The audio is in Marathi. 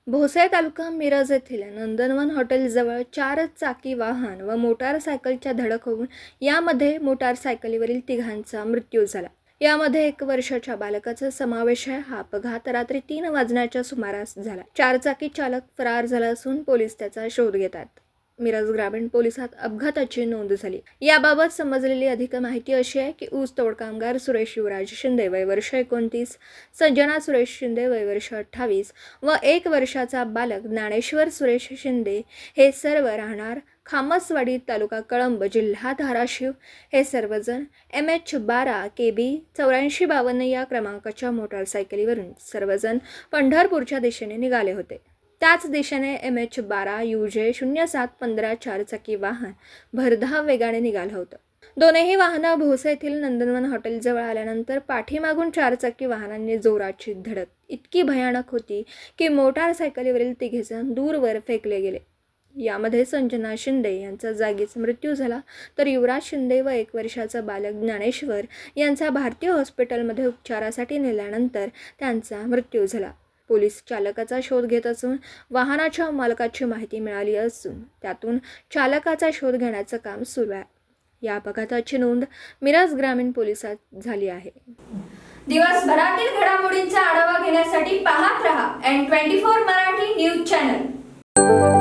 भोसे तालुका मिरज येथील नंदनवन हॉटेलजवळ 4 चाकी वाहन व मोटारसायकलच्या धडक होऊन यामध्ये मोटारसायकलीवरील तिघांचा मृत्यू झाला. यामध्ये 1 वर्षाच्या बालकाचा समावेश आहे. हा अपघात रात्री 3 वाजण्याच्या सुमारास झाला. 4 चाकी चालक फरार झाला असून पोलीस त्याचा शोध घेत आहेत. मिरज ग्रामीण पोलिसात अपघाताची नोंद झाली. याबाबत समजलेली अधिक माहिती अशी आहे की ऊस तोड कामगार सुरेश युवराज शिंदे वय वर्ष 29, संजना सुरेश शिंदे वय वर्ष 28 व 1 वर्षाचा बालक ज्ञानेश्वर सुरेश शिंदे हे सर्व राहणार खामसवाडी तालुका कळंब जिल्हा धाराशिव हे सर्वजण MH12 KB 8452 या क्रमांकाच्या मोटारसायकलीवरून सर्वजण पंढरपूरच्या दिशेने निघाले होते. त्याच दिशेने MH12 UJ 0715 4चाकी वाहन भरधाव वेगाने निघालं होतं. दोन्ही वाहनं भोसे येथील नंदनवन हॉटेलजवळ आल्यानंतर पाठीमागून 4चाकी वाहनांनी जोराची धडक इतकी भयानक होती की मोटारसायकलीवरील तिघेजण दूरवर फेकले गेले. यामध्ये संजना शिंदे यांचा जागीच मृत्यू झाला, तर युवराज शिंदे व 1 वर्षाचा बालक ज्ञानेश्वर यांचा भारतीय हॉस्पिटलमध्ये उपचारासाठी नेल्यानंतर त्यांचा मृत्यू झाला. पोलीस चालकाचा शोध घेत असून वाहनाच्या मालकाची माहिती मिळाली असून त्यातून चालकाचा शोध घेण्याचं काम सुरू आहे. या अपघाताची नोंद मिरज ग्रामीण पोलिसात झाली आहे. दिवसभरातील घडामोडींचा आढावा घेण्यासाठी पाहत रहा N24 मराठी न्यूज चॅनल.